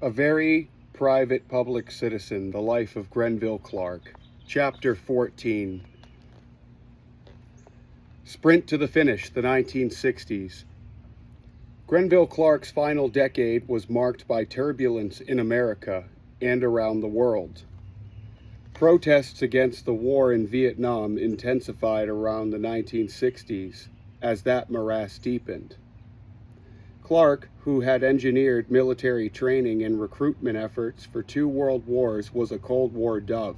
A very private public citizen, the life of Grenville Clark. Chapter 14. Sprint to the finish, the 1960s. Grenville Clark's final decade was marked by turbulence in America and around the world. Protests against the war in Vietnam intensified around the 1960s as that morass deepened. Clark, who had engineered military training and recruitment efforts for 2 world wars, was a Cold War dove.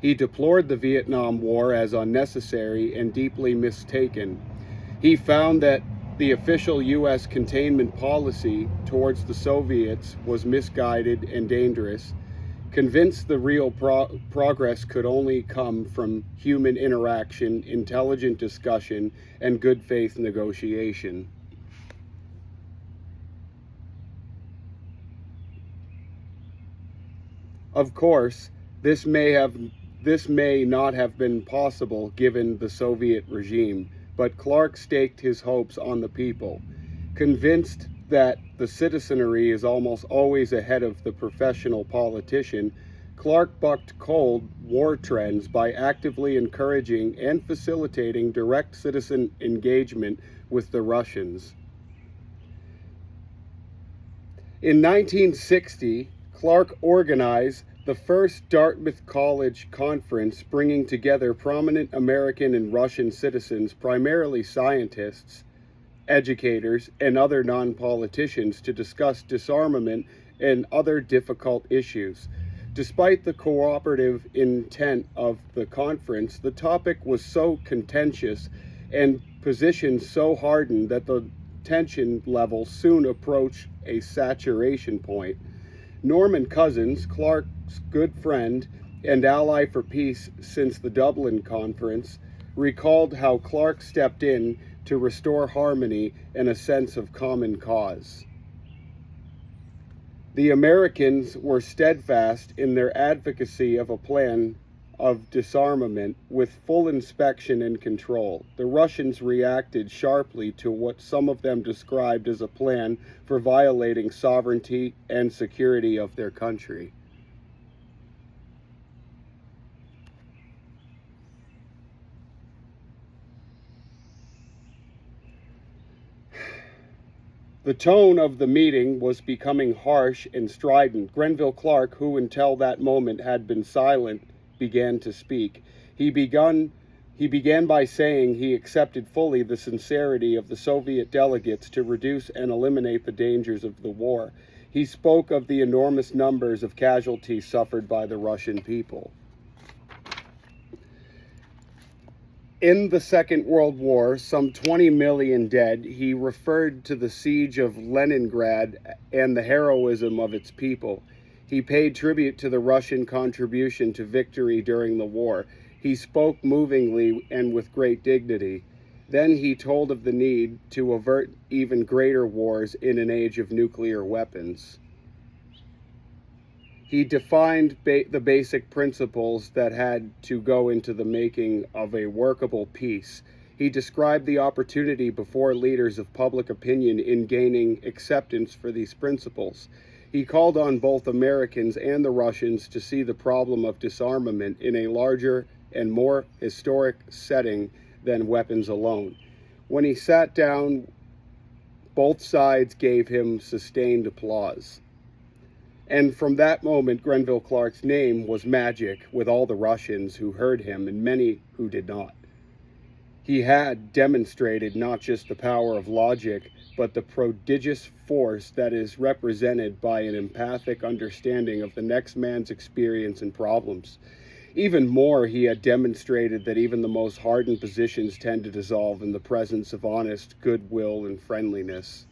He deplored the Vietnam War as unnecessary and deeply mistaken. He found that the official U.S. containment policy towards the Soviets was misguided and dangerous, convinced the real progress could only come from human interaction, intelligent discussion, and good faith negotiation. Of course, this may not have been possible given the Soviet regime, but Clark staked his hopes on the people. Convinced that the citizenry is almost always ahead of the professional politician, Clark bucked Cold War trends by actively encouraging and facilitating direct citizen engagement with the Russians. In 1960, Clark organized the first Dartmouth College conference, bringing together prominent American and Russian citizens, primarily scientists, educators, and other non-politicians, to discuss disarmament and other difficult issues. Despite the cooperative intent of the conference, the topic was so contentious and positions so hardened that the tension level soon approached a saturation point. Norman Cousins, Clark's good friend and ally for peace since the Dublin Conference, recalled how Clark stepped in to restore harmony and a sense of common cause. The Americans were steadfast in their advocacy of a plan of disarmament with full inspection and control. The Russians reacted sharply to what some of them described as a plan for violating sovereignty and security of their country. The tone of the meeting was becoming harsh and strident. Grenville Clark, who until that moment had been silent, began to speak. He began by saying he accepted fully the sincerity of the Soviet delegates to reduce and eliminate the dangers of the war. He spoke of the enormous numbers of casualties suffered by the Russian people. In the Second World War, some 20 million dead. He referred to the siege of Leningrad and the heroism of its people. He paid tribute to the Russian contribution to victory during the war. He spoke movingly and with great dignity. Then he told of the need to avert even greater wars in an age of nuclear weapons. He defined the basic principles that had to go into the making of a workable peace. He described the opportunity before leaders of public opinion in gaining acceptance for these principles. He called on both Americans and the Russians to see the problem of disarmament in a larger and more historic setting than weapons alone. When he sat down, both sides gave him sustained applause. And from that moment, Grenville Clark's name was magic with all the Russians who heard him and many who did not. He had demonstrated not just the power of logic, but the prodigious force that is represented by an empathic understanding of the next man's experience and problems. Even more, he had demonstrated that even the most hardened positions tend to dissolve in the presence of honest goodwill and friendliness.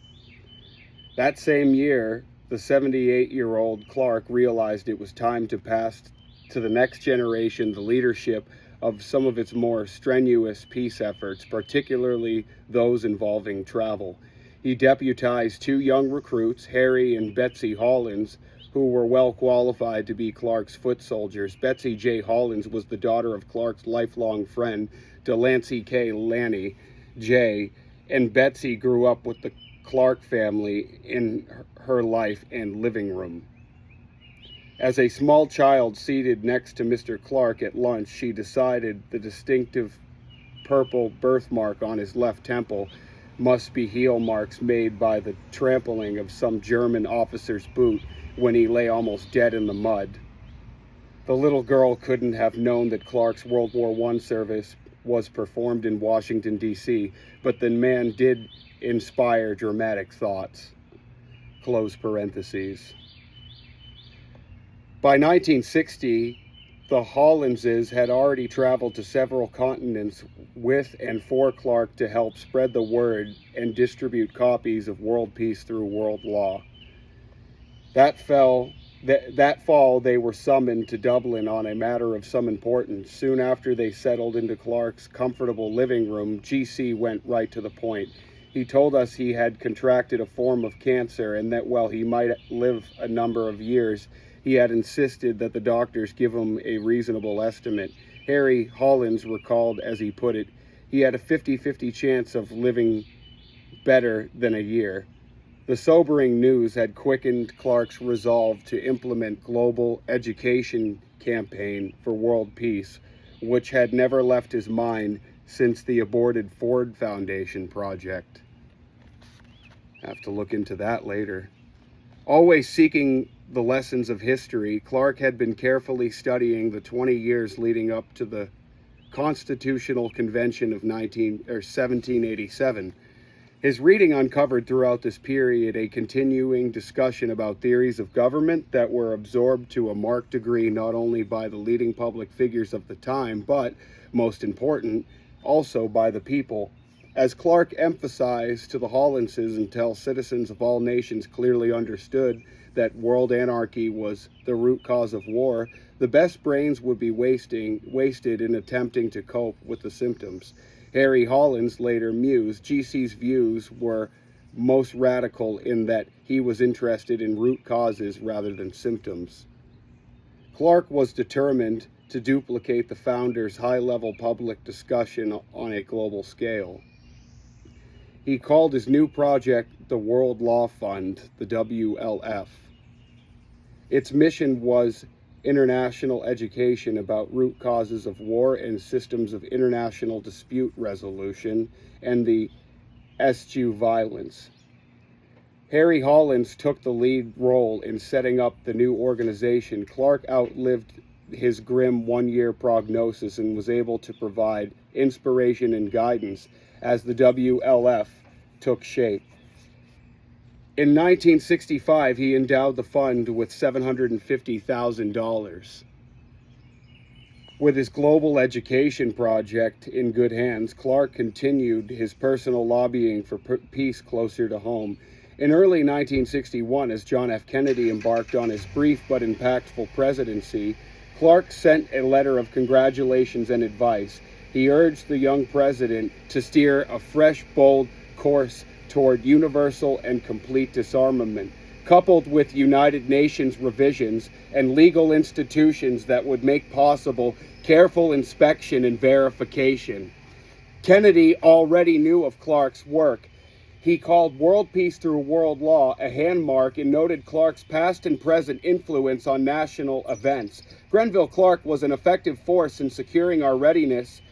That same year, the 78-year-old Clark realized it was time to pass to the next generation the leadership of some of its more strenuous peace efforts, particularly those involving travel. He deputized 2 young recruits, Harry and Betsy Hollins, who were well qualified to be Clark's foot soldiers. Betsy J. Hollins was the daughter of Clark's lifelong friend, Delancey K. Lanny J., and Betsy grew up with Clark family in her life and living room. As a small child seated next to Mr. Clark at lunch, she decided the distinctive purple birthmark on his left temple must be heel marks made by the trampling of some German officer's boot when he lay almost dead in the mud. The little girl couldn't have known that Clark's World War I service was performed in Washington, D.C., but the man did inspire dramatic thoughts. Close parentheses. By 1960, the Hollinses had already traveled to several continents with and for Clark to help spread the word and distribute copies of World Peace Through World Law. That fall, they were summoned to Dublin on a matter of some importance. Soon after they settled into Clark's comfortable living room, GC went right to the point. He told us he had contracted a form of cancer and that while he might live a number of years, he had insisted that the doctors give him a reasonable estimate. Harry Hollins recalled, as he put it, he had a 50-50 chance of living better than a year. The sobering news had quickened Clark's resolve to implement global education campaign for world peace, which had never left his mind since the aborted Ford Foundation project. Have to look into that later. Always seeking the lessons of history, Clark had been carefully studying the 20 years leading up to the Constitutional Convention of 1787. His reading uncovered throughout this period a continuing discussion about theories of government that were absorbed to a marked degree not only by the leading public figures of the time, but, most important, also by the people. As Clark emphasized to the Hollinses until citizens of all nations clearly understood that world anarchy was the root cause of war, the best brains would be wasted in attempting to cope with the symptoms. Harry Hollins later mused, GC's views were most radical in that he was interested in root causes rather than symptoms. Clark was determined to duplicate the founder's high-level public discussion on a global scale. He called his new project the World Law Fund, the WLF. Its mission was international education about root causes of war and systems of international dispute resolution and the eschew violence. Harry Hollins took the lead role in setting up the new organization. Clark outlived his grim one-year prognosis and was able to provide inspiration and guidance as the WLF took shape. In 1965, he endowed the fund with $750,000. With his global education project in good hands, Clark continued his personal lobbying for peace closer to home. In early 1961, as John F. Kennedy embarked on his brief but impactful presidency, Clark sent a letter of congratulations and advice. He urged the young president to steer a fresh, bold course toward universal and complete disarmament, coupled with United Nations revisions and legal institutions that would make possible careful inspection and verification. Kennedy already knew of Clark's work. He called World Peace Through World Law a handmark and noted Clark's past and present influence on national events. Grenville Clark was an effective force in securing our readiness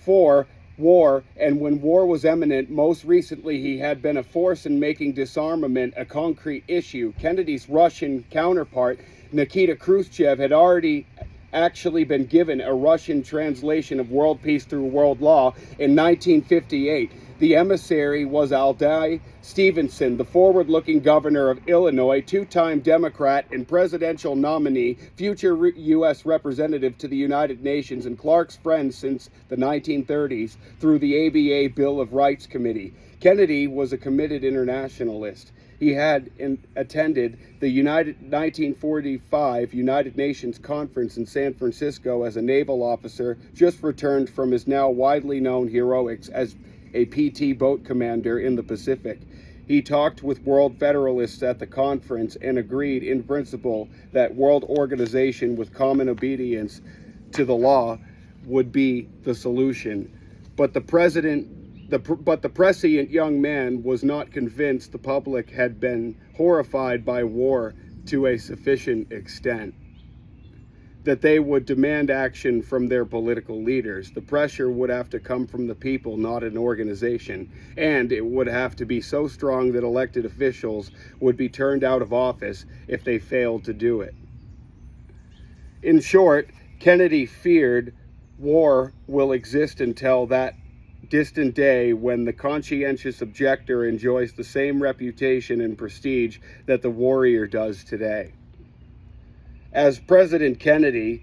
for war, and when war was imminent, most recently he had been a force in making disarmament a concrete issue. Kennedy's Russian counterpart, Nikita Khrushchev, had already actually been given a Russian translation of World Peace Through World Law in 1958. The emissary was Aldi Stevenson, the forward-looking governor of Illinois, two-time Democrat and presidential nominee, future U.S. representative to the United Nations, and Clark's friend since the 1930s through the ABA Bill of Rights Committee. Kennedy was a committed internationalist. He had attended the 1945 United Nations Conference in San Francisco as a naval officer, just returned from his now widely known heroics as a PT boat commander in the Pacific. He talked with World Federalists at the conference and agreed in principle that world organization with common obedience to the law would be the solution. But the president But the prescient young man was not convinced the public had been horrified by war to a sufficient extent that they would demand action from their political leaders. The pressure would have to come from the people, not an organization, and it would have to be so strong that elected officials would be turned out of office if they failed to do it. In short, Kennedy feared war will exist until that distant day when the conscientious objector enjoys the same reputation and prestige that the warrior does today. As President, Kennedy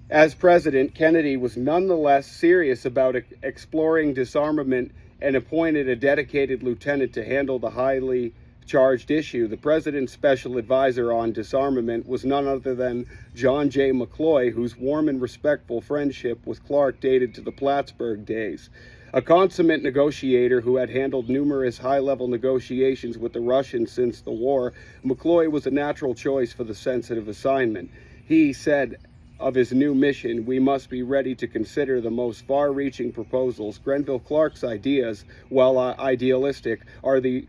was nonetheless serious about exploring disarmament and appointed a dedicated lieutenant to handle the highly charged issue. The president's special advisor on disarmament was none other than John J. McCloy, whose warm and respectful friendship with Clark dated to the Plattsburgh days. A consummate negotiator who had handled numerous high-level negotiations with the Russians since the war, McCloy was a natural choice for the sensitive assignment. He said of his new mission, "We must be ready to consider the most far-reaching proposals. Grenville Clark's ideas, while idealistic, are the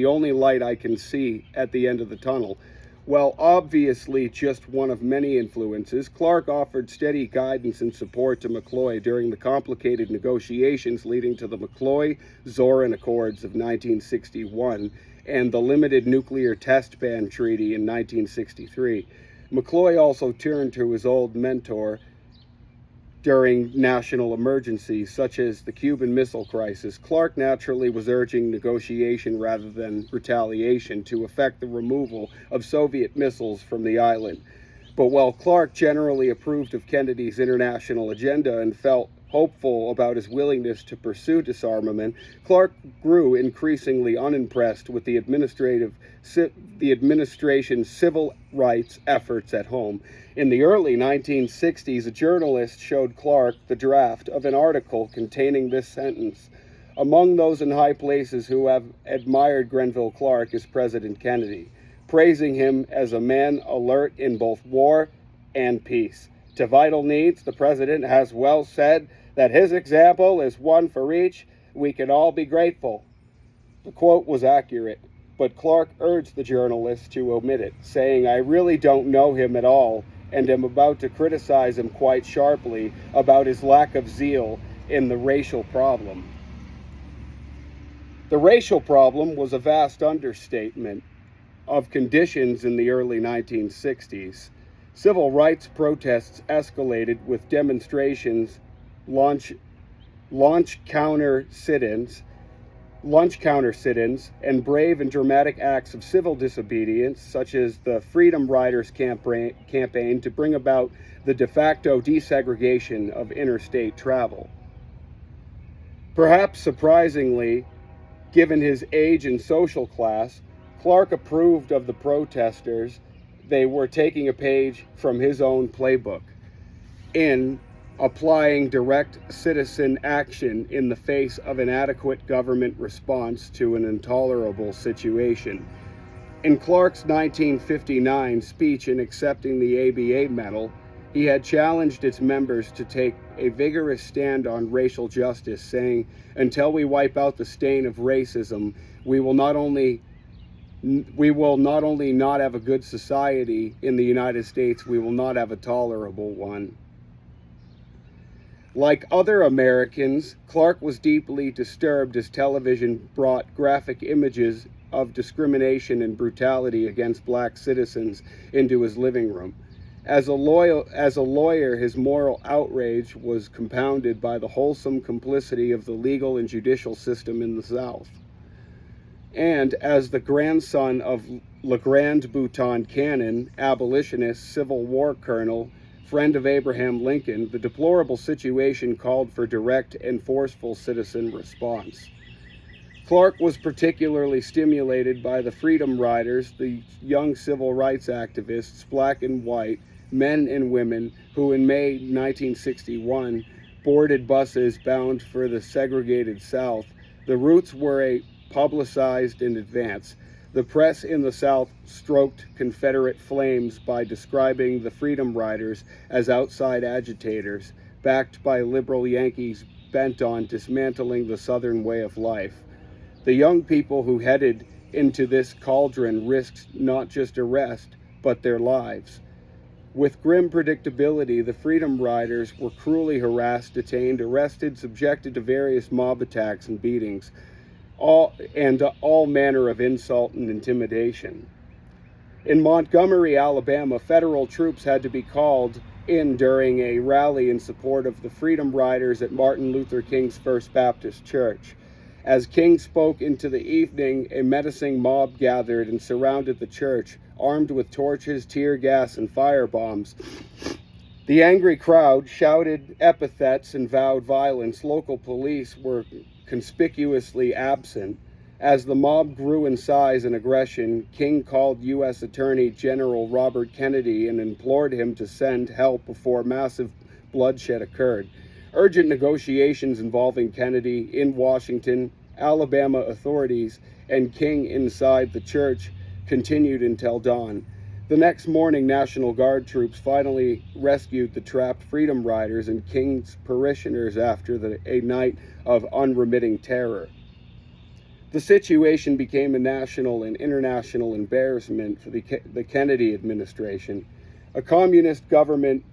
only light I can see at the end of the tunnel." Well, obviously just one of many influences, Clark offered steady guidance and support to McCloy during the complicated negotiations leading to the McCloy-Zorin Accords of 1961 and the Limited Nuclear Test Ban Treaty in 1963. McCloy also turned to his old mentor during national emergencies, such as the Cuban Missile Crisis. Clark naturally was urging negotiation rather than retaliation to effect the removal of Soviet missiles from the island. But while Clark generally approved of Kennedy's international agenda and felt hopeful about his willingness to pursue disarmament, Clark grew increasingly unimpressed with the administration's civil rights efforts at home. In the early 1960s, a journalist showed Clark the draft of an article containing this sentence: "Among those in high places who have admired Grenville Clark is President Kennedy, praising him as a man alert in both war and peace. To vital needs, the president has well said that his example is one for each. We can all be grateful." The quote was accurate, but Clark urged the journalist to omit it, saying, "I really don't know him at all and am about to criticize him quite sharply about his lack of zeal in the racial problem." The racial problem was a vast understatement of conditions in the early 1960s. Civil rights protests escalated with demonstrations, lunch counter sit-ins, and brave and dramatic acts of civil disobedience, such as the Freedom Riders campaign to bring about the de facto desegregation of interstate travel. Perhaps surprisingly, given his age and social class, Clark approved of the protesters. They were taking a page from his own playbook in applying direct citizen action in the face of inadequate government response to an intolerable situation. In Clark's 1959 speech in accepting the ABA medal, he had challenged its members to take a vigorous stand on racial justice, saying, "Until we wipe out the stain of racism, we will not only not have a good society in the United States, we will not have a tolerable one." Like other Americans, Clark was deeply disturbed as television brought graphic images of discrimination and brutality against black citizens into his living room. As a lawyer, his moral outrage was compounded by the wholesome complicity of the legal and judicial system in the South. And as the grandson of LeGrand Bouton Cannon, abolitionist, Civil War colonel, friend of Abraham Lincoln, the deplorable situation called for direct and forceful citizen response. Clark was particularly stimulated by the Freedom Riders, the young civil rights activists, black and white, men and women, who in May 1961 boarded buses bound for the segregated South. The routes were publicized in advance. The press in the South stroked Confederate flames by describing the Freedom Riders as outside agitators, backed by liberal Yankees bent on dismantling the Southern way of life. The young people who headed into this cauldron risked not just arrest, but their lives. With grim predictability, the Freedom Riders were cruelly harassed, detained, arrested, subjected to various mob attacks and beatings, all manner of insult and intimidation. In Montgomery, Alabama, federal troops had to be called in during a rally in support of the Freedom Riders at Martin Luther King's First Baptist Church. As King spoke into the evening, a menacing mob gathered and surrounded the church, armed with torches, tear gas, and firebombs. The angry crowd shouted epithets and vowed violence. Local police were conspicuously absent. As the mob grew in size and aggression, King called U.S. Attorney General Robert Kennedy and implored him to send help before massive bloodshed occurred. Urgent negotiations involving Kennedy in Washington, Alabama authorities, and King inside the church continued until dawn. The next morning, National Guard troops finally rescued the trapped Freedom Riders and King's parishioners after a night of unremitting terror. The situation became a national and international embarrassment for the Kennedy administration. A communist government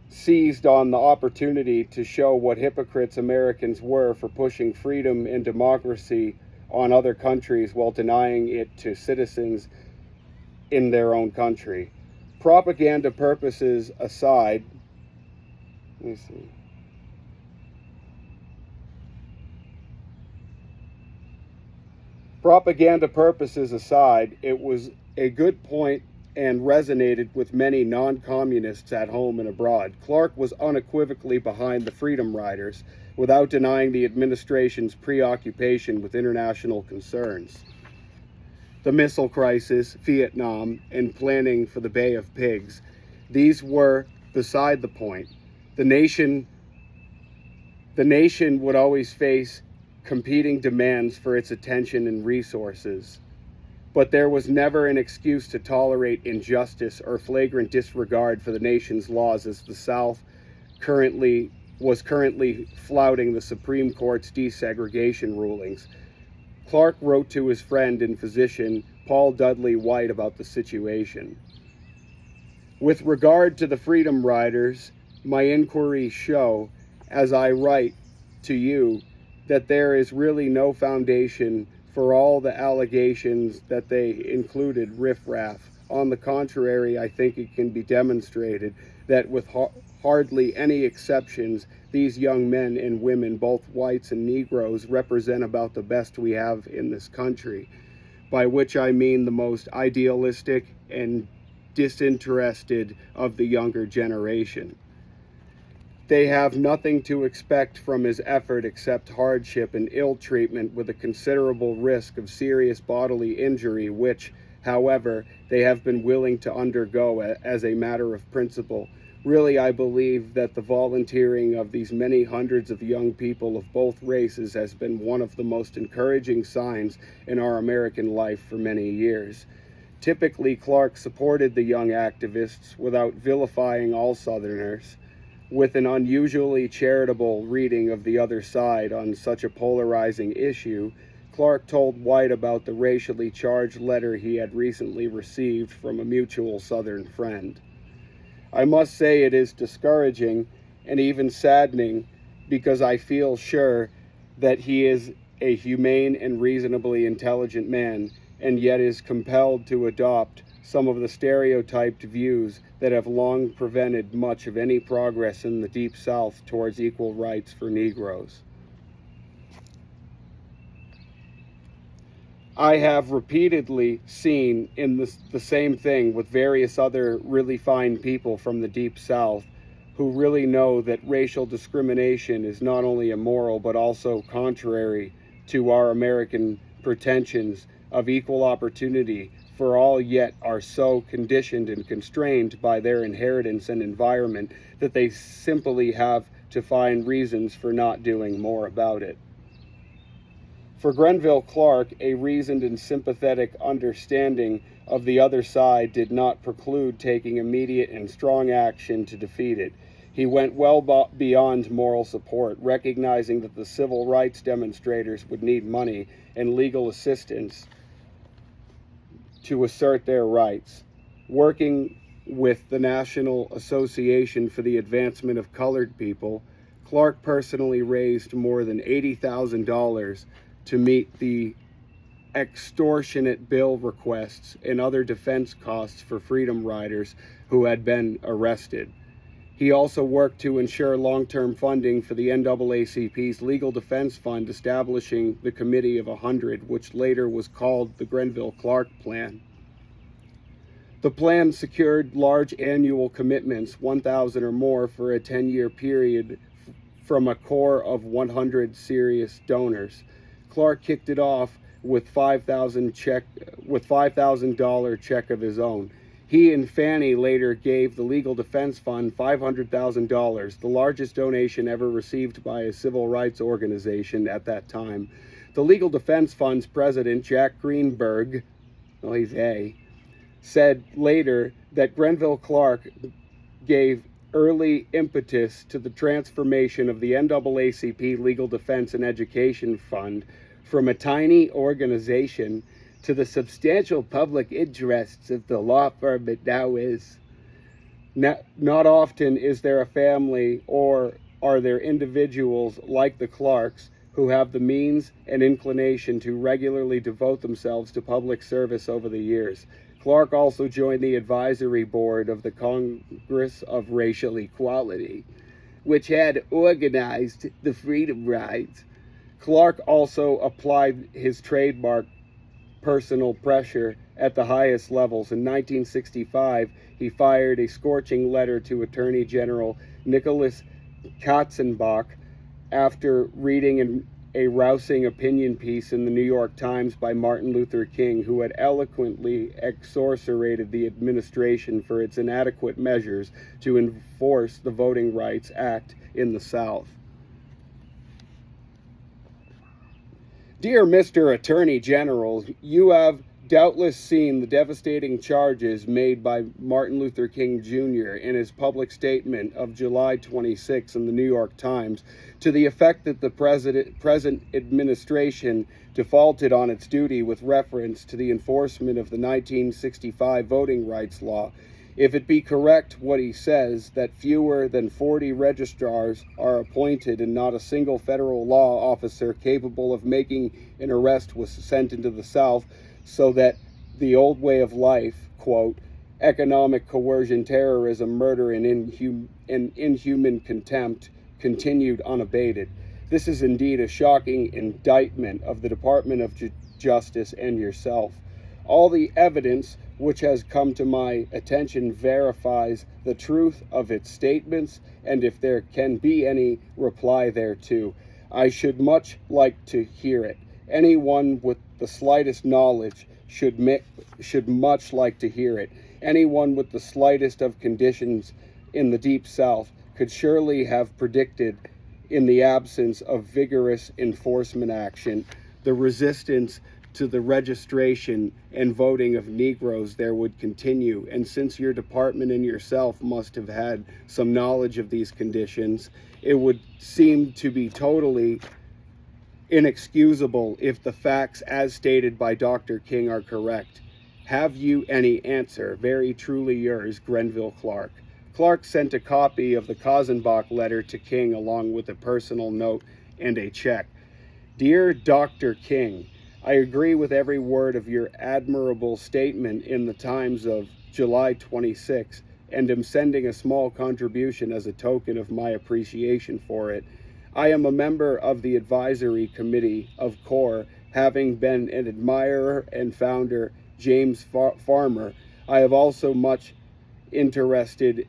seized on the opportunity to show what hypocrites Americans were for pushing freedom and democracy on other countries while denying it to citizens in their own country. Propaganda purposes aside, it was a good point and resonated with many non-communists at home and abroad. Clark was unequivocally behind the Freedom Riders, without denying the administration's preoccupation with international concerns. The missile crisis, Vietnam, and planning for the Bay of Pigs, these were beside the point. The nation would always face competing demands for its attention and resources. But there was never an excuse to tolerate injustice or flagrant disregard for the nation's laws, as the South was currently flouting the Supreme Court's desegregation rulings. Clark wrote to his friend and physician, Paul Dudley White, about the situation. With regard to the Freedom Riders, my inquiries show, as I write to you, that there is really no foundation for all the allegations that they included riffraff. On the contrary, I think it can be demonstrated that with hardly any exceptions, these young men and women, both whites and Negroes, represent about the best we have in this country, by which I mean the most idealistic and disinterested of the younger generation. They have nothing to expect from his effort except hardship and ill treatment, with a considerable risk of serious bodily injury, which, however, they have been willing to undergo as a matter of principle. Really, I believe that the volunteering of these many hundreds of young people of both races has been one of the most encouraging signs in our American life for many years. Typically, Clark supported the young activists without vilifying all Southerners. With an unusually charitable reading of the other side on such a polarizing issue, Clark told White about the racially charged letter he had recently received from a mutual Southern friend. I must say it is discouraging and even saddening, because I feel sure that he is a humane and reasonably intelligent man, and yet is compelled to adopt some of the stereotyped views that have long prevented much of any progress in the Deep South towards equal rights for Negroes. I have repeatedly seen the same thing with various other really fine people from the Deep South who really know that racial discrimination is not only immoral but also contrary to our American pretensions of equal opportunity for all, yet are so conditioned and constrained by their inheritance and environment that they simply have to find reasons for not doing more about it. For Grenville Clark, a reasoned and sympathetic understanding of the other side did not preclude taking immediate and strong action to defeat it. He went beyond moral support, recognizing that the civil rights demonstrators would need money and legal assistance to assert their rights. Working with the National Association for the Advancement of Colored People, Clark personally raised more than $80,000 to meet the extortionate bill requests and other defense costs for freedom riders who had been arrested. He also worked to ensure long-term funding for the NAACP's Legal Defense Fund, establishing the Committee of 100, which later was called the Grenville-Clark Plan. The plan secured large annual commitments, 1,000 or more, for a 10-year period from a core of 100 serious donors. Clark kicked it off with $5,000 check of his own. He and Fannie later gave the Legal Defense Fund $500,000, the largest donation ever received by a civil rights organization at that time. The Legal Defense Fund's president, Jack Greenberg, said later that Grenville-Clark gave early impetus to the transformation of the NAACP Legal Defense and Education Fund from a tiny organization to the substantial public interests of the law firm it now is. Not often is there a family or are there individuals like the Clarks who have the means and inclination to regularly devote themselves to public service over the years. Clark also joined the advisory board of the Congress of Racial Equality, which had organized the freedom rides. Clark also applied his trademark personal pressure at the highest levels. In 1965, he fired a scorching letter to Attorney General Nicholas Katzenbach after reading a rousing opinion piece in the New York Times by Martin Luther King, who had eloquently exorcerated the administration for its inadequate measures to enforce the Voting Rights Act in the South. Dear Mr. Attorney General, you have doubtless seen the devastating charges made by Martin Luther King Jr. in his public statement of July 26 in the New York Times to the effect that the present administration defaulted on its duty with reference to the enforcement of the 1965 voting rights law. If it be correct what he says, that fewer than 40 registrars are appointed and not a single federal law officer capable of making an arrest was sent into the South, so that the old way of life, quote, economic coercion, terrorism, murder, and inhuman contempt continued unabated. This is indeed a shocking indictment of the Department of Justice and yourself. All the evidence which has come to my attention verifies the truth of its statements, and if there can be any reply thereto, I should much like to hear it. Anyone with the slightest knowledge should much like to hear it. Anyone with the slightest of conditions in the Deep South could surely have predicted, in the absence of vigorous enforcement action, the resistance to the registration and voting of Negroes there would continue. And since your department and yourself must have had some knowledge of these conditions, it would seem to be totally inexcusable if the facts as stated by Dr. King are correct. Have you any answer? Very truly yours, Grenville-Clark. Clark sent a copy of the Katzenbach letter to King along with a personal note and a check. Dear Dr. King, I agree with every word of your admirable statement in the Times of July 26, and am sending a small contribution as a token of my appreciation for it. I am a member of the advisory committee of CORE, having been an admirer and founder James Farmer. I have also been much interested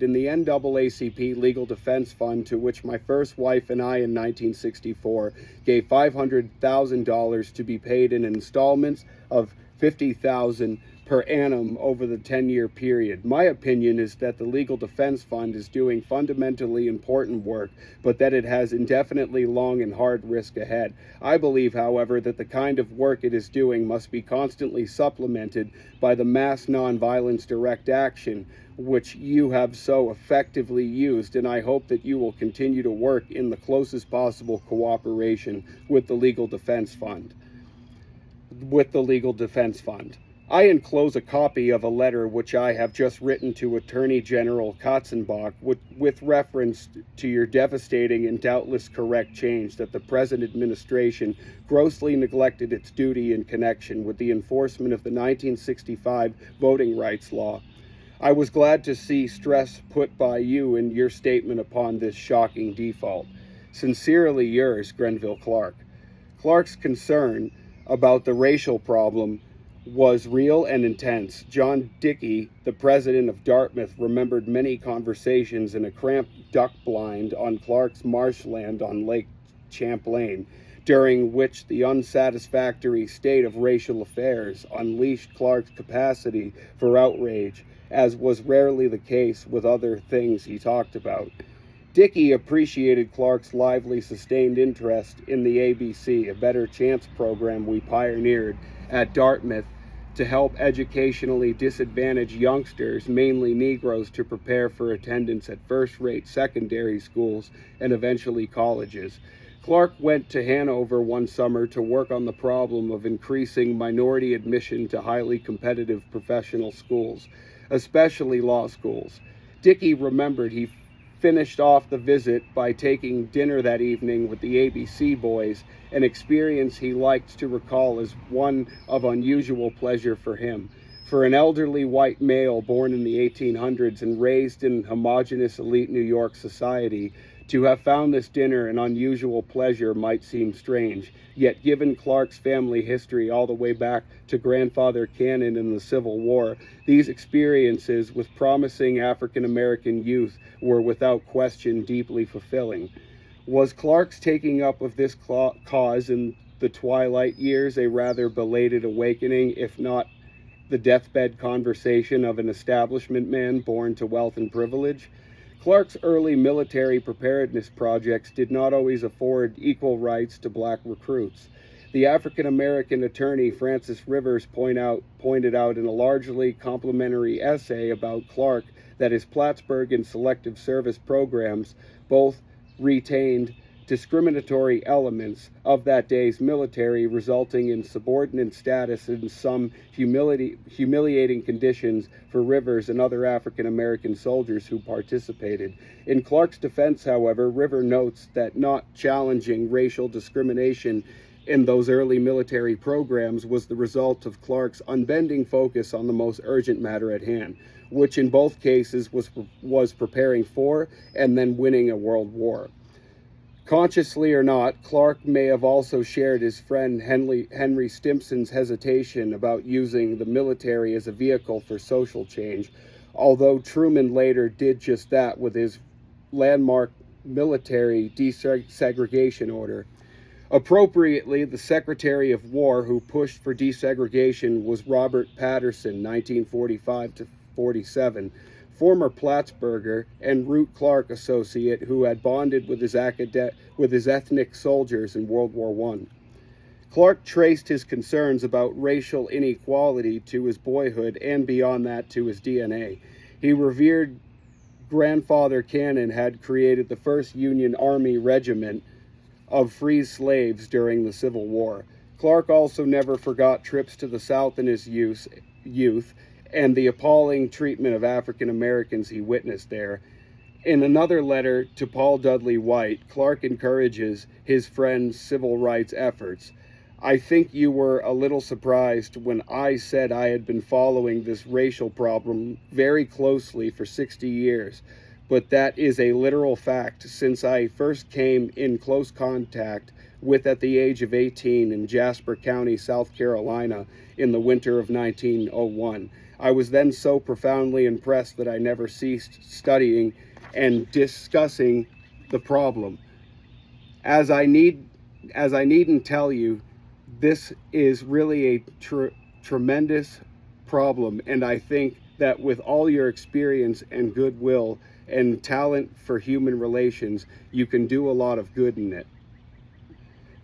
in the NAACP Legal Defense Fund, to which my first wife and I in 1964 gave $500,000 to be paid in installments of $50,000 per annum over the 10-year period. My opinion is that the Legal Defense Fund is doing fundamentally important work, but that it has indefinitely long and hard risk ahead. I believe, however, that the kind of work it is doing must be constantly supplemented by the mass nonviolence direct action, which you have so effectively used, and I hope that you will continue to work in the closest possible cooperation with the Legal Defense Fund. I enclose a copy of a letter which I have just written to Attorney General Katzenbach with reference to your devastating and doubtless correct change that the present administration grossly neglected its duty in connection with the enforcement of the 1965 voting rights law. I was glad to see stress put by you in your statement upon this shocking default. Sincerely yours, Grenville Clark. Clark's concern about the racial problem was real and intense. John Dickey, the president of Dartmouth, remembered many conversations in a cramped duck blind on Clark's marshland on Lake Champlain, during which the unsatisfactory state of racial affairs unleashed Clark's capacity for outrage, as was rarely the case with other things he talked about. Dickey appreciated Clark's lively, sustained interest in the ABC, a Better Chance program we pioneered at Dartmouth to help educationally disadvantaged youngsters, mainly Negroes, to prepare for attendance at first-rate secondary schools and eventually colleges. Clark went to Hanover one summer to work on the problem of increasing minority admission to highly competitive professional schools, especially law schools. Dickey remembered he finished off the visit by taking dinner that evening with the ABC boys, an experience he liked to recall as one of unusual pleasure for him. For an elderly white male born in the 1800s and raised in homogeneous elite New York society, to have found this dinner an unusual pleasure might seem strange, yet given Clark's family history all the way back to Grandfather Cannon in the Civil War, these experiences with promising African-American youth were without question deeply fulfilling. Was Clark's taking up of this cause in the twilight years a rather belated awakening, if not the deathbed conversation of an establishment man born to wealth and privilege? Clark's early military preparedness projects did not always afford equal rights to black recruits. The African-American attorney Francis Rivers pointed out in a largely complimentary essay about Clark that his Plattsburgh and Selective Service programs both retained discriminatory elements of that day's military, resulting in subordinate status and some humiliating conditions for Rivers and other African-American soldiers who participated. In Clark's defense, however, River notes that not challenging racial discrimination in those early military programs was the result of Clark's unbending focus on the most urgent matter at hand, which in both cases was preparing for and then winning a world war. Consciously or not, Clark may have also shared his friend Henry Stimson's hesitation about using the military as a vehicle for social change, although Truman later did just that with his landmark military desegregation order. Appropriately, the Secretary of War who pushed for desegregation was Robert Patterson, 1945 to 47, former Plattsburgher and Root Clark associate who had bonded with his ethnic soldiers in World War I. Clark traced his concerns about racial inequality to his boyhood and beyond that to his DNA. He revered Grandfather Cannon had created the first Union Army regiment of free slaves during the Civil War. Clark also never forgot trips to the South in his youth and the appalling treatment of African Americans he witnessed there. In another letter to Paul Dudley White, Clark encourages his friend's civil rights efforts. I think you were a little surprised when I said I had been following this racial problem very closely for 60 years, but that is a literal fact since I first came in close contact with at the age of 18 in Jasper County, South Carolina in the winter of 1901. I was then so profoundly impressed that I never ceased studying and discussing the problem. As I needn't tell you, this is really a tremendous problem, and I think that with all your experience and goodwill and talent for human relations, you can do a lot of good in it.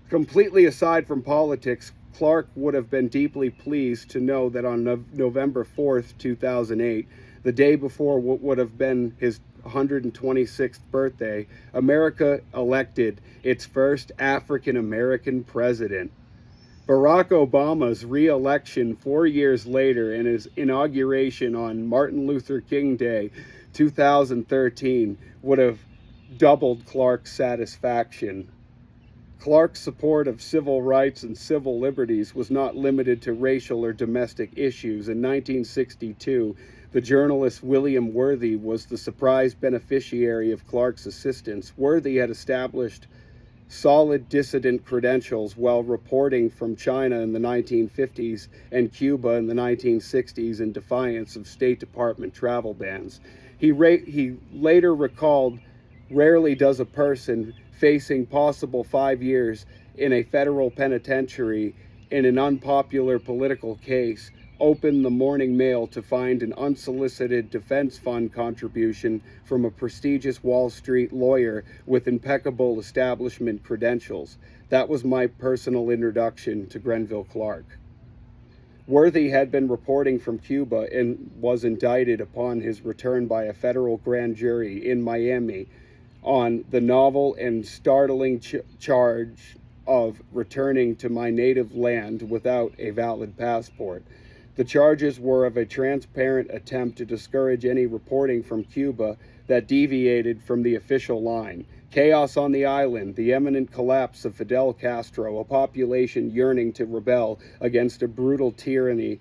Completely aside from politics, Clark would have been deeply pleased to know that on November 4th, 2008, the day before what would have been his 126th birthday, America elected its first African American president. Barack Obama's re-election 4 years later and his inauguration on Martin Luther King Day 2013 would have doubled Clark's satisfaction. Clark's support of civil rights and civil liberties was not limited to racial or domestic issues. In 1962, the journalist William Worthy was the surprise beneficiary of Clark's assistance. Worthy had established solid dissident credentials while reporting from China in the 1950s and Cuba in the 1960s in defiance of State Department travel bans. He later recalled, "Rarely does a person facing possible 5 years in a federal penitentiary in an unpopular political case open the morning mail to find an unsolicited defense fund contribution from a prestigious Wall Street lawyer with impeccable establishment credentials." That was my personal introduction to Grenville Clark. Worthy had been reporting from Cuba and was indicted upon his return by a federal grand jury in Miami on the novel and startling charge of returning to my native land without a valid passport. The charges were of a transparent attempt to discourage any reporting from Cuba that deviated from the official line. Chaos on the island, the imminent collapse of Fidel Castro, a population yearning to rebel against a brutal tyranny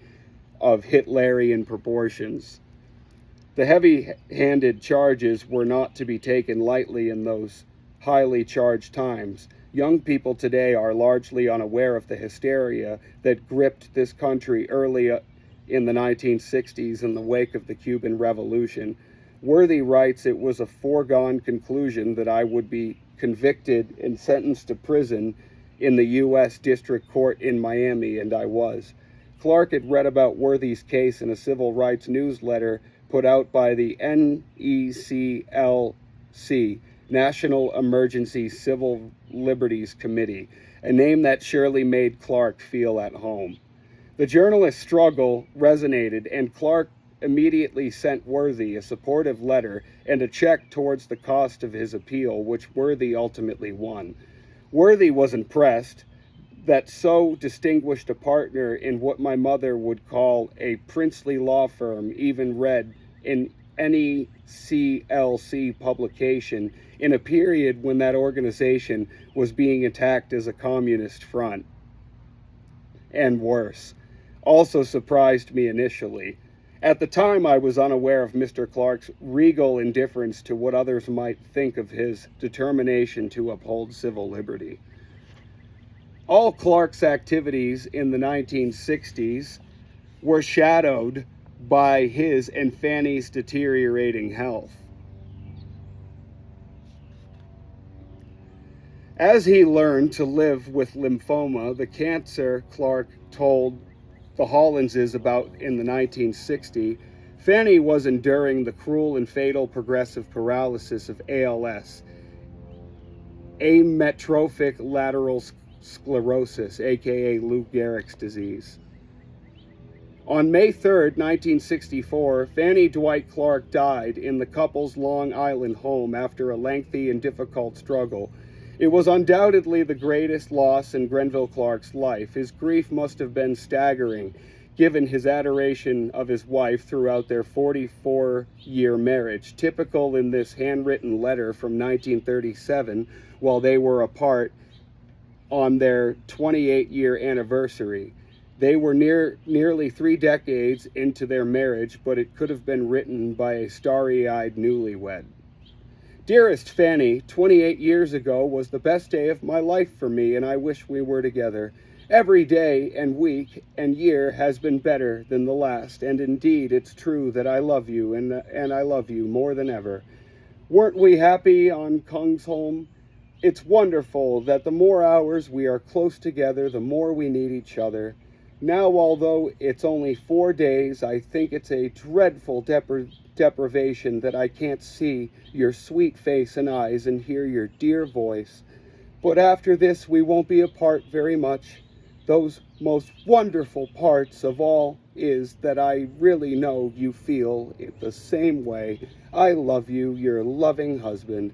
of Hitlerian proportions. The heavy-handed charges were not to be taken lightly in those highly charged times. Young people today are largely unaware of the hysteria that gripped this country early in the 1960s in the wake of the Cuban Revolution. Worthy writes, "It was a foregone conclusion that I would be convicted and sentenced to prison in the U.S. District Court in Miami," and I was. Clark had read about Worthy's case in a civil rights newsletter put out by the NECLC, National Emergency Civil Liberties Committee, a name that surely made Clark feel at home. The journalist's struggle resonated, and Clark immediately sent Worthy a supportive letter and a check towards the cost of his appeal, which Worthy ultimately won. Worthy was impressed that so distinguished a partner in what my mother would call a princely law firm even read an NECLC publication in a period when that organization was being attacked as a communist front. And worse, also surprised me initially. At the time, I was unaware of Mr. Clark's regal indifference to what others might think of his determination to uphold civil liberty. All Clark's activities in the 1960s were shadowed by his and Fanny's deteriorating health. As he learned to live with lymphoma, the cancer Clark told the Hollandses about in the 1960s, Fanny was enduring the cruel and fatal progressive paralysis of ALS, amyotrophic lateral sclerosis, aka Lou Gehrig's disease. On May 3rd, 1964, Fanny Dwight Clark died in the couple's Long Island home after a lengthy and difficult struggle. It was undoubtedly the greatest loss in Grenville Clark's life. His grief must have been staggering, given his adoration of his wife throughout their 44-year marriage. Typical in this handwritten letter from 1937, while they were apart on their 28-year anniversary. They were nearly 3 decades into their marriage, but it could have been written by a starry-eyed newlywed. "Dearest Fanny, 28 years ago was the best day of my life for me, and I wish we were together. Every day and week and year has been better than the last, and indeed it's true that I love you, and I love you more than ever. Weren't we happy on Kungsholm? It's wonderful that the more hours we are close together, the more we need each other. Now, although it's only 4 days, I think it's a dreadful deprivation that I can't see your sweet face and eyes and hear your dear voice. But after this, we won't be apart very much. those most wonderful parts of all is that I really know you feel it the same way. I love you, your loving husband.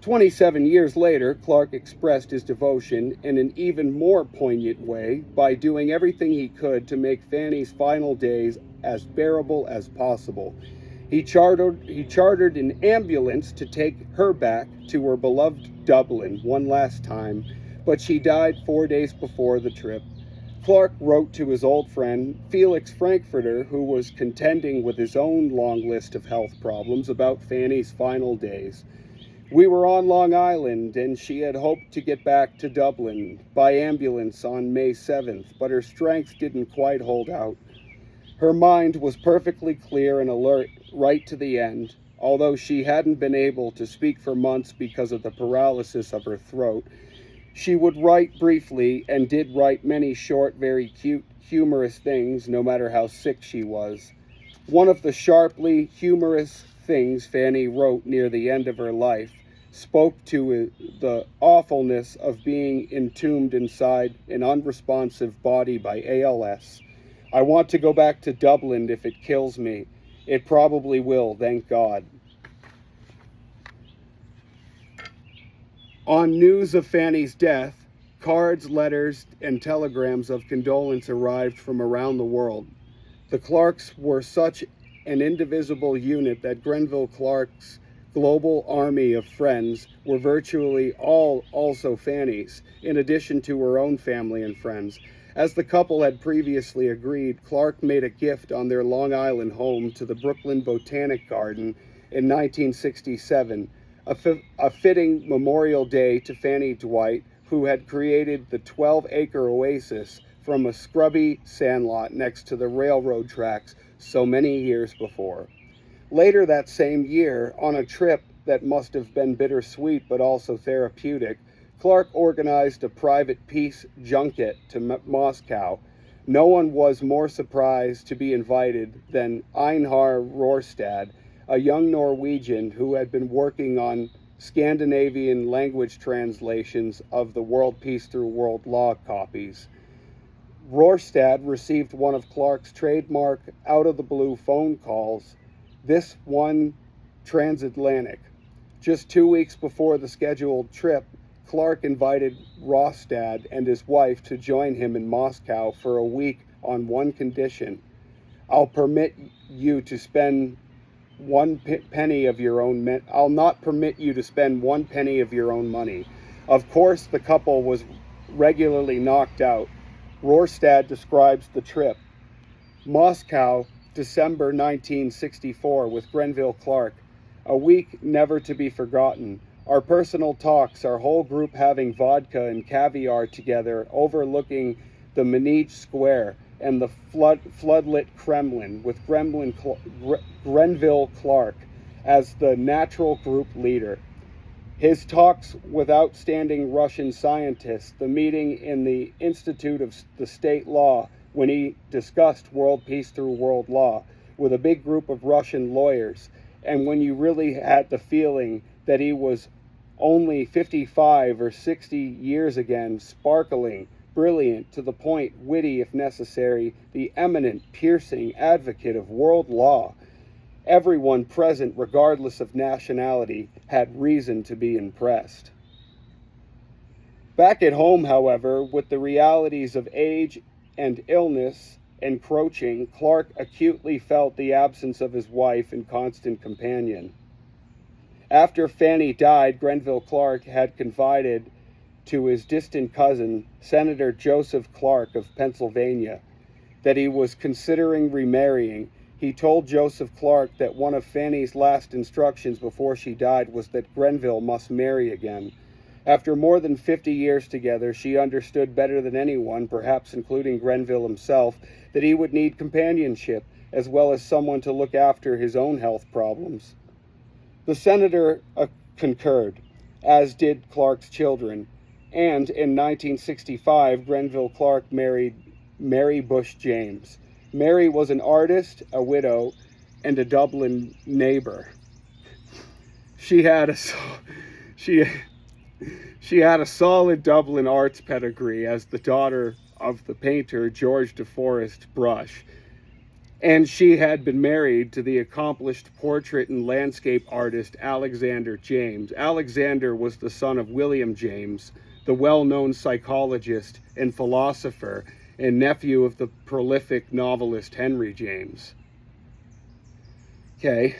27 years later, Clark expressed his devotion in an even more poignant way by doing everything he could to make Fanny's final days as bearable as possible. He chartered an ambulance to take her back to her beloved Dublin one last time, but she died 4 days before the trip. Clark wrote to his old friend, Felix Frankfurter, who was contending with his own long list of health problems, about Fanny's final days. We were on Long Island, and she had hoped to get back to Dublin by ambulance on May 7th, but her strength didn't quite hold out. Her mind was perfectly clear and alert right to the end. Although she hadn't been able to speak for months because of the paralysis of her throat, she would write briefly and did write many short, very cute, humorous things, no matter how sick she was. One of the sharply humorous things Fanny wrote near the end of her life spoke to the awfulness of being entombed inside an unresponsive body by ALS. I want to go back to Dublin if it kills me. It probably will, thank God. On news of Fanny's death, cards, letters, and telegrams of condolence arrived from around the world. The Clarks were such an indivisible unit that Grenville Clark's global army of friends were virtually all also Fanny's, in addition to her own family and friends. As the couple had previously agreed, Clark made a gift on their Long Island home to the Brooklyn Botanic Garden in 1967, a fitting memorial day to Fanny Dwight, who had created the 12-acre oasis from a scrubby sandlot next to the railroad tracks so many years before. Later that same year, on a trip that must have been bittersweet but also therapeutic, Clark organized a private peace junket to Moscow. No one was more surprised to be invited than Einar Rorstad, a young Norwegian who had been working on Scandinavian language translations of the World Peace Through World Law copies. Rorstad received one of Clark's trademark out-of-the-blue phone calls, this one transatlantic. Just 2 weeks before the scheduled trip, Clark invited Rorstad and his wife to join him in Moscow for a week on one condition. I'll permit you to spend one penny of your own I'll not permit you to spend 1 penny of your own money. Of course, the couple was regularly knocked out. Rorstad describes the trip. Moscow, December 1964, with Grenville Clark. A week never to be forgotten. Our personal talks, our whole group having vodka and caviar together, overlooking the Manege Square and the floodlit Kremlin, with Grenville Clark as the natural group leader. His talks with outstanding Russian scientists, the meeting in the Institute of the State Law when he discussed world peace through world law with a big group of Russian lawyers, and when you really had the feeling that he was only 55 or 60 years again, sparkling, brilliant, to the point, witty if necessary, the eminent, piercing advocate of world law. Everyone present, regardless of nationality, had reason to be impressed. Back at home, however, with the realities of age and illness encroaching, Clark acutely felt the absence of his wife and constant companion. After Fanny died, Grenville Clark had confided to his distant cousin, Senator Joseph Clark of Pennsylvania, that he was considering remarrying. He told Joseph Clark that one of Fanny's last instructions before she died was that Grenville must marry again. After more than 50 years together, she understood better than anyone, perhaps including Grenville himself, that he would need companionship, as well as someone to look after his own health problems. The senator concurred, as did Clark's children, and in 1965, Grenville Clark married Mary Bush James. Mary was an artist, a widow, and a Dublin neighbor. She had a solid Dublin arts pedigree as the daughter of the painter George de Forest Brush, and she had been married to the accomplished portrait and landscape artist Alexander James. Alexander was the son of William James, the well-known psychologist and philosopher, and nephew of the prolific novelist Henry James. Okay.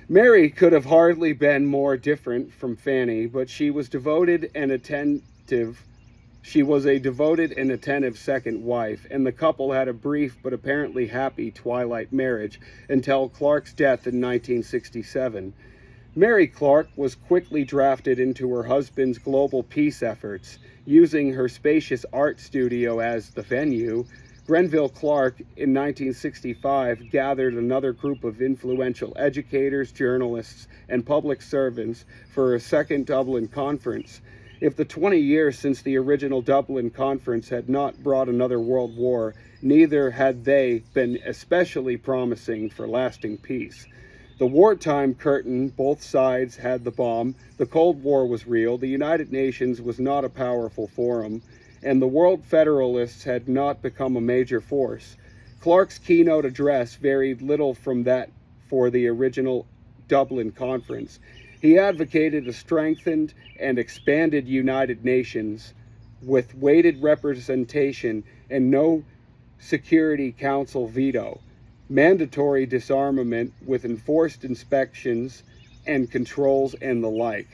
Mary could have hardly been more different from Fanny, but she was devoted and attentive. She was a devoted and attentive second wife, and the couple had a brief but apparently happy twilight marriage until Clark's death in 1967. Mary Clark was quickly drafted into her husband's global peace efforts. Using her spacious art studio as the venue, Grenville Clark in 1965 gathered another group of influential educators, journalists, and public servants for a second Dublin Conference. If the 20 years since the original Dublin Conference had not brought another world war, neither had they been especially promising for lasting peace. The wartime curtain, both sides had the bomb, the Cold War was real, the United Nations was not a powerful forum, and the World Federalists had not become a major force. Clark's keynote address varied little from that for the original Dublin Conference. He advocated a strengthened and expanded United Nations with weighted representation and no Security Council veto, mandatory disarmament with enforced inspections and controls, and the like.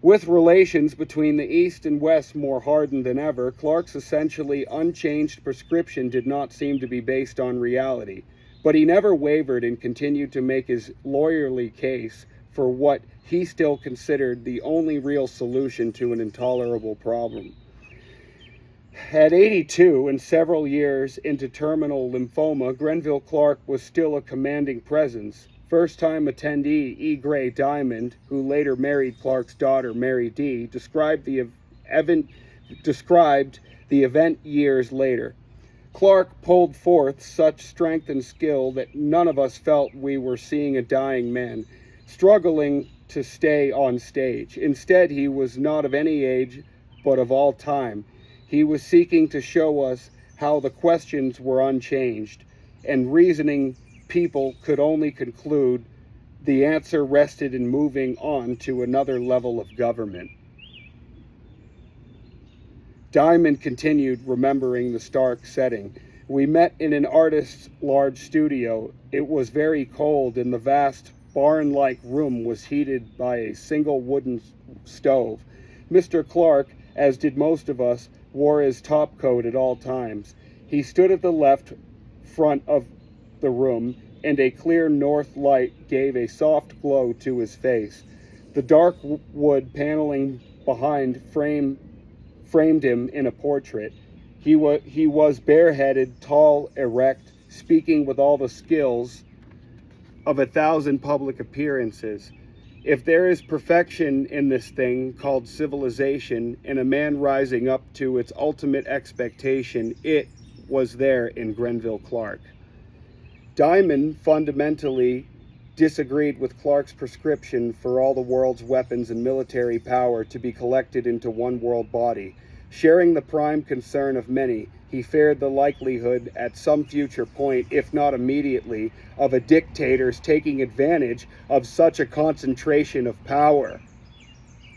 With relations between the East and West more hardened than ever, Clark's essentially unchanged prescription did not seem to be based on reality, but he never wavered and continued to make his lawyerly case for what he still considered the only real solution to an intolerable problem. At 82 and several years into terminal lymphoma, Grenville Clark was still a commanding presence. First-time attendee E. Gray Diamond, who later married Clark's daughter Mary D., described the event years later. Clark pulled forth such strength and skill that none of us felt we were seeing a dying man, struggling to stay on stage. Instead, he was not of any age, but of all time. He was seeking to show us how the questions were unchanged, and reasoning people could only conclude the answer rested in moving on to another level of government. Diamond continued, remembering the stark setting. We met in an artist's large studio. It was very cold, and the vast barn-like room was heated by a single wooden stove. Mr. Clark, as did most of us, wore his topcoat at all times. He stood at the left front of the room, and a clear north light gave a soft glow to his face. The dark wood paneling behind framed him in a portrait. He was bareheaded, tall, erect, speaking with all the skills of 1,000 public appearances. If there is perfection in this thing called civilization, and a man rising up to its ultimate expectation, it was there in Grenville Clark. Diamond fundamentally disagreed with Clark's prescription for all the world's weapons and military power to be collected into one world body. Sharing the prime concern of many, he feared the likelihood at some future point, if not immediately, of a dictator's taking advantage of such a concentration of power.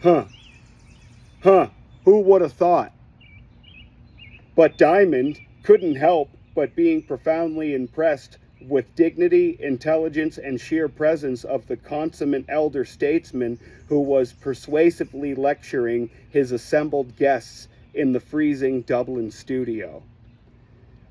Who would have thought? But Diamond couldn't help but being profoundly impressed with dignity, intelligence, and sheer presence of the consummate elder statesman who was persuasively lecturing his assembled guests in the freezing Dublin studio.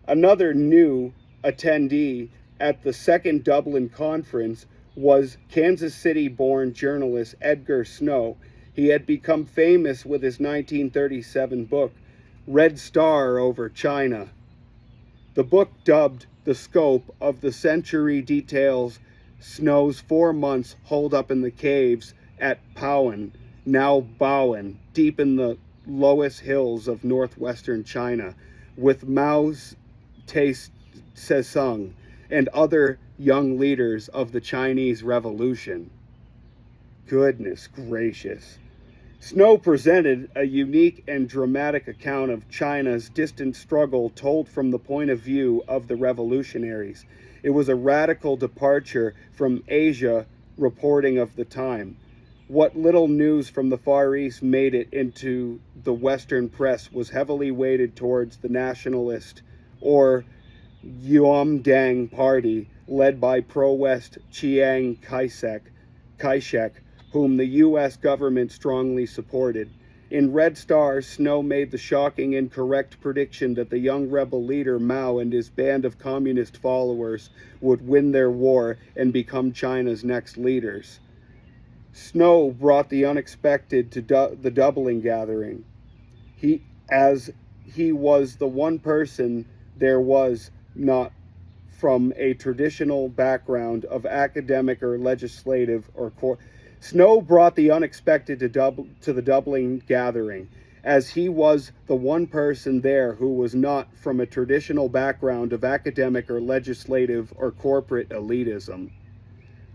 Another new attendee at the second Dublin Conference was Kansas City-born journalist Edgar Snow. He had become famous with his 1937 book, Red Star over China. The book, dubbed The Scope of the Century, details Snow's 4 months holed up in the caves at Powen, now Bowen, deep in the lowest hills of northwestern China, with Mao Tse-tung and other young leaders of the Chinese Revolution. Goodness gracious. Snow presented a unique and dramatic account of China's distant struggle told from the point of view of the revolutionaries. It was a radical departure from Asia reporting of the time. What little news from the Far East made it into the Western press was heavily weighted towards the nationalist or Yuomdang party led by pro-West Chiang Kai-shek, whom the U.S. government strongly supported. In Red Star, Snow made the shocking and correct prediction that the young rebel leader Mao and his band of communist followers would win their war and become China's next leaders. Snow brought the unexpected to the Dublin gathering. He was the one person there was not from a traditional background of academic or legislative or Snow brought the unexpected to the Dublin gathering, as he was the one person there who was not from a traditional background of academic or legislative or corporate elitism.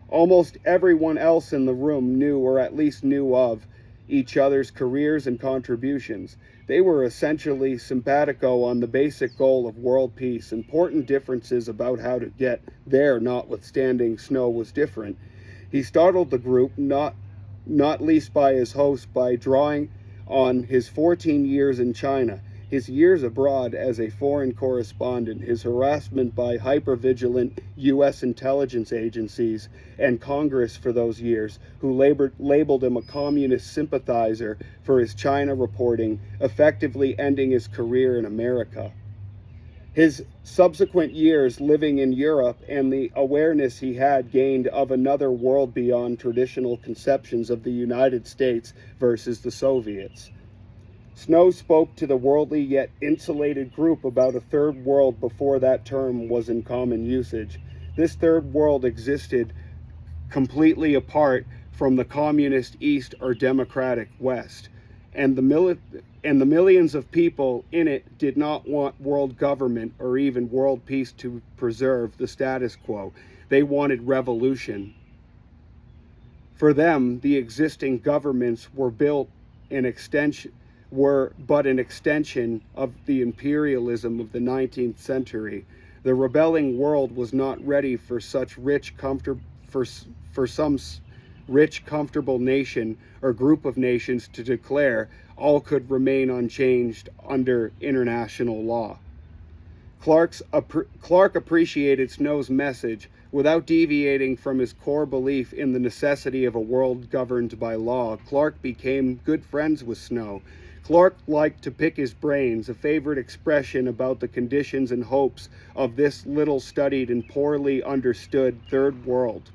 Almost everyone else in the room knew, or at least knew of, each other's careers and contributions. They were essentially simpatico on the basic goal of world peace. Important differences about how to get there notwithstanding, Snow was different. He startled the group, not least by his host, by drawing on his 14 years in China, his years abroad as a foreign correspondent, his harassment by hypervigilant U.S. intelligence agencies and Congress for those years, who labeled him a communist sympathizer for his China reporting, effectively ending his career in America. His subsequent years living in Europe and the awareness he had gained of another world beyond traditional conceptions of the United States versus the Soviets. Snow spoke to the worldly yet insulated group about a third world before that term was in common usage. This third world existed completely apart from the communist East or democratic West, and the millions of people in it did not want world government or even world peace to preserve the status quo. They wanted revolution. For them, the existing governments were but an extension of the imperialism of the 19th century. The rebelling world was not ready for such some rich, comfortable nation or group of nations to declare all could remain unchanged under international law. Clark appreciated Snow's message. Without deviating from his core belief in the necessity of a world governed by law, Clark became good friends with Snow. Clark liked to pick his brains, a favorite expression about the conditions and hopes of this little studied and poorly understood third world,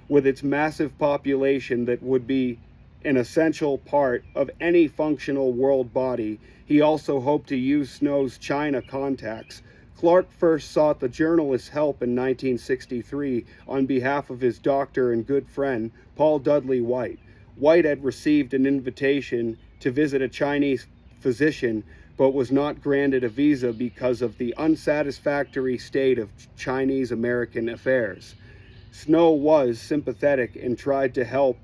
with its massive population that would be an essential part of any functional world body. He also hoped to use Snow's China contacts. Clark first sought the journalist's help in 1963 on behalf of his doctor and good friend, Paul Dudley White. White had received an invitation to visit a Chinese physician, but was not granted a visa because of the unsatisfactory state of Chinese-American affairs. Snow was sympathetic and tried to help,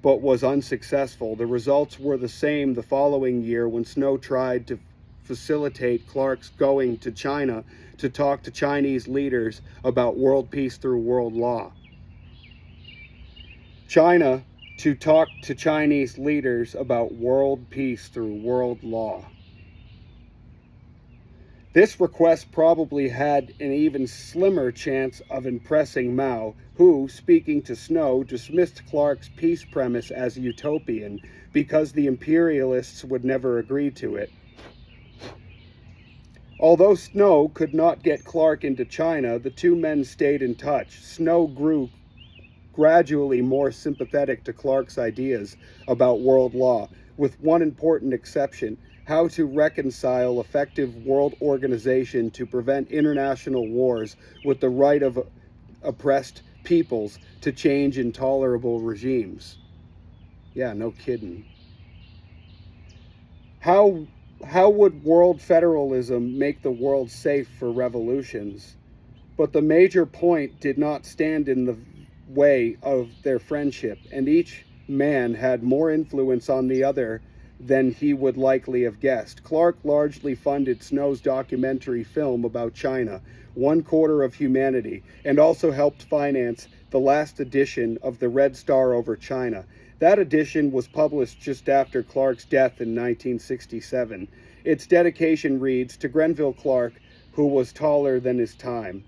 but was unsuccessful. The results were the same the following year when Snow tried to facilitate Clark's going to China to talk to Chinese leaders about world peace through world law. China to talk to Chinese leaders about world peace through world law. This request probably had an even slimmer chance of impressing Mao, who, speaking to Snow, dismissed Clark's peace premise as utopian because the imperialists would never agree to it. Although Snow could not get Clark into China, the two men stayed in touch. Snow grew gradually more sympathetic to Clark's ideas about world law, with one important exception: how to reconcile effective world organization to prevent international wars with the right of oppressed peoples to change intolerable regimes. Yeah, no kidding. How would world federalism make the world safe for revolutions? But the major point did not stand in the way of their friendship, and each man had more influence on the other than he would likely have guessed. Clark largely funded Snow's documentary film about China, One Quarter of Humanity, and also helped finance the last edition of The Red Star Over China. That edition was published just after Clark's death in 1967. Its dedication reads, "To Grenville Clark, who was taller than his time."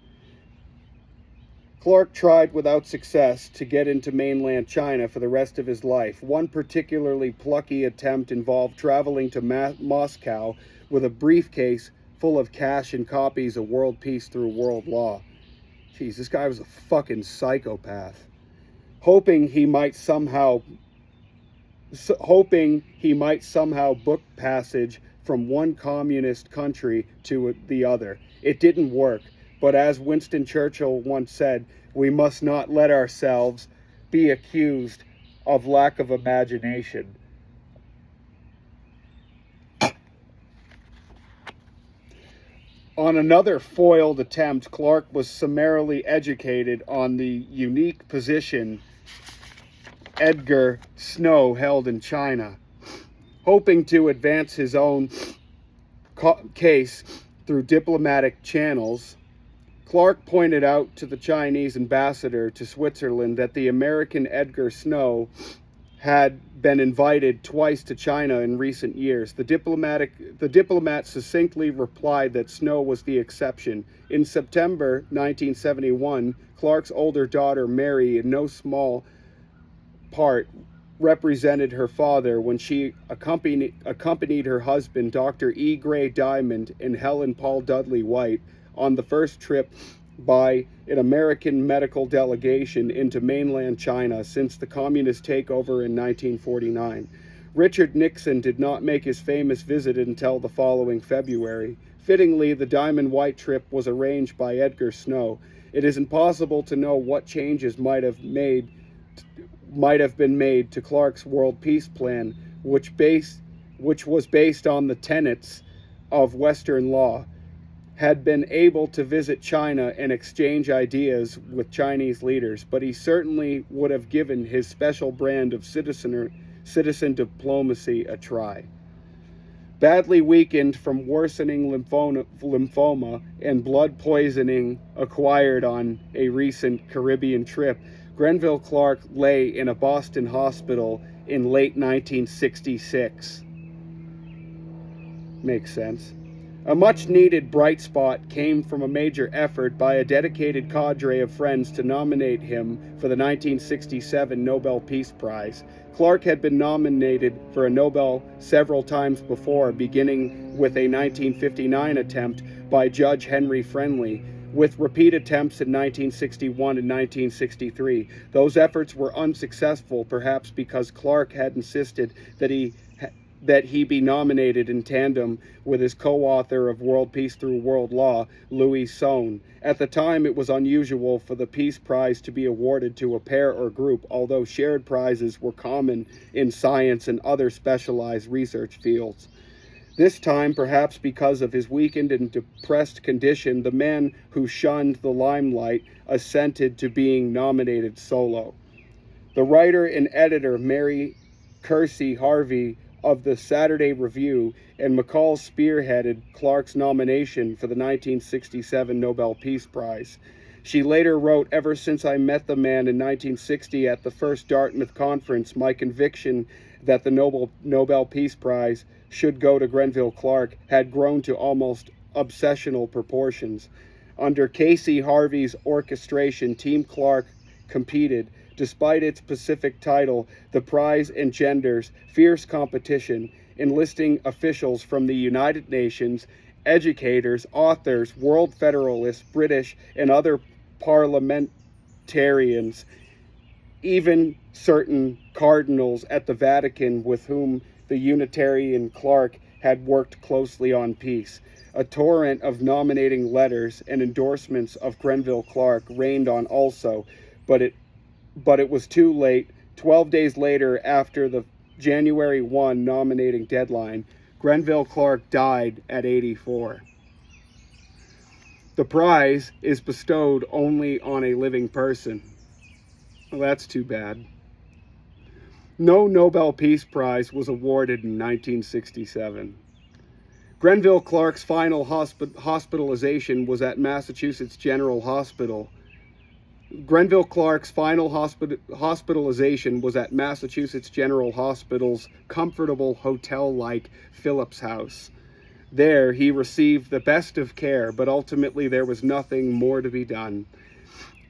Clark tried without success to get into mainland China for the rest of his life. One particularly plucky attempt involved traveling to Moscow with a briefcase full of cash and copies of World Peace Through World Law. Jeez, this guy was a fucking psychopath. Hoping he might somehow book passage from one communist country to the other. It didn't work. But as Winston Churchill once said, we must not let ourselves be accused of lack of imagination. On another foiled attempt, Clark was summarily educated on the unique position Edgar Snow held in China. Hoping to advance his own case through diplomatic channels, Clark pointed out to the Chinese ambassador to Switzerland that the American Edgar Snow had been invited twice to China in recent years. The diplomat succinctly replied that Snow was the exception. In September 1971, Clark's older daughter Mary, in no small part, represented her father when she accompanied her husband, Dr. E. Gray Diamond, and Helen Paul Dudley White, on the first trip by an American medical delegation into mainland China since the communist takeover in 1949. Richard Nixon did not make his famous visit until the following February. Fittingly, the Diamond White trip was arranged by Edgar Snow. It is impossible to know what changes might have been made to Clark's world peace plan, which was based on the tenets of Western law, had been able to visit China and exchange ideas with Chinese leaders, but he certainly would have given his special brand of citizen diplomacy a try. Badly weakened from worsening lymphoma and blood poisoning acquired on a recent Caribbean trip, Grenville Clark lay in a Boston hospital in late 1966. Makes sense. A much-needed bright spot came from a major effort by a dedicated cadre of friends to nominate him for the 1967 Nobel Peace Prize. Clark had been nominated for a Nobel several times before, beginning with a 1959 attempt by Judge Henry Friendly, with repeat attempts in 1961 and 1963. Those efforts were unsuccessful, perhaps because Clark had insisted that he be nominated in tandem with his co-author of World Peace Through World Law, Louis Sohn. At the time, it was unusual for the Peace Prize to be awarded to a pair or group, although shared prizes were common in science and other specialized research fields. This time, perhaps because of his weakened and depressed condition, the man who shunned the limelight assented to being nominated solo. The writer and editor, Mary Kersey Harvey, of the Saturday Review, and McCall spearheaded Clark's nomination for the 1967 Nobel Peace Prize. She later wrote, "Ever since I met the man in 1960 at the first Dartmouth conference, my conviction that the Nobel Peace Prize should go to Grenville Clark had grown to almost obsessional proportions. Under Casey Harvey's orchestration, Team Clark competed. Despite its Pacific title, the prize engenders fierce competition, enlisting officials from the United Nations, educators, authors, World Federalists, British, and other parliamentarians, even certain cardinals at the Vatican with whom the Unitarian Clark had worked closely on peace. A torrent of nominating letters and endorsements of Grenville Clark rained on also, but it was too late. 12 days later, after the January 1 nominating deadline, Grenville Clark died at 84. The prize is bestowed only on a living person. Well, that's too bad. No Nobel Peace Prize was awarded in 1967. Grenville Clark's final hospitalization was at Massachusetts General Hospital. Grenville Clark's final hospitalization was at Massachusetts General Hospital's comfortable hotel-like Phillips House. There, he received the best of care, but ultimately there was nothing more to be done.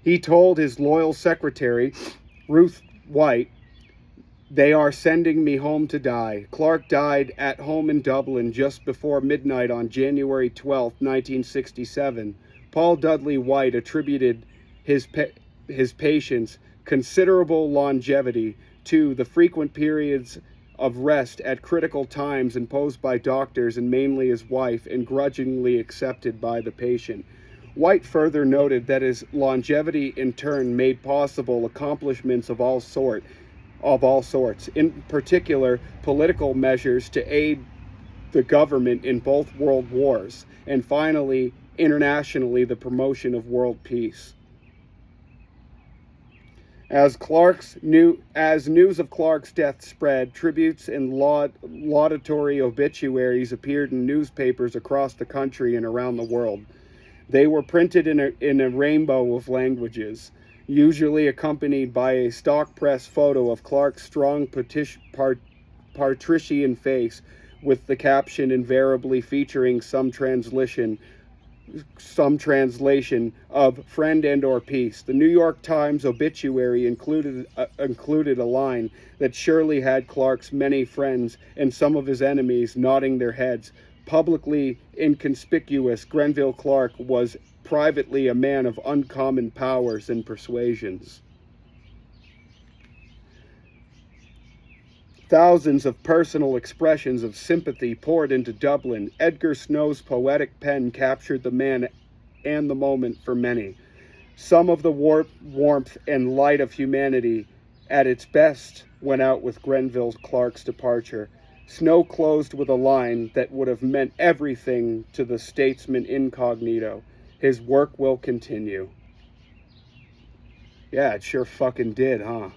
He told his loyal secretary, Ruth White, "They are sending me home to die." Clark died at home in Dublin just before midnight on January 12, 1967. Paul Dudley White attributed his patient's considerable longevity to the frequent periods of rest at critical times imposed by doctors and mainly his wife and grudgingly accepted by the patient. White further noted that his longevity in turn made possible accomplishments of all sorts, in particular political measures to aid the government in both world wars, and finally, internationally, the promotion of world peace. As news of Clark's death spread, tributes and laudatory obituaries appeared in newspapers across the country and around the world. They were printed in a rainbow of languages, usually accompanied by a stock press photo of Clark's strong patrician face, with the caption invariably featuring some translation of "friend and or peace." The New York Times obituary included a line that surely had Clark's many friends and some of his enemies nodding their heads. Publicly inconspicuous, Grenville Clark was privately a man of uncommon powers and persuasions. Thousands of personal expressions of sympathy poured into Dublin. Edgar Snow's poetic pen captured the man and the moment for many. Some of the warmth and light of humanity at its best went out with Grenville Clark's departure. Snow closed with a line that would have meant everything to the statesman incognito: "His work will continue." Yeah, it sure fucking did, huh?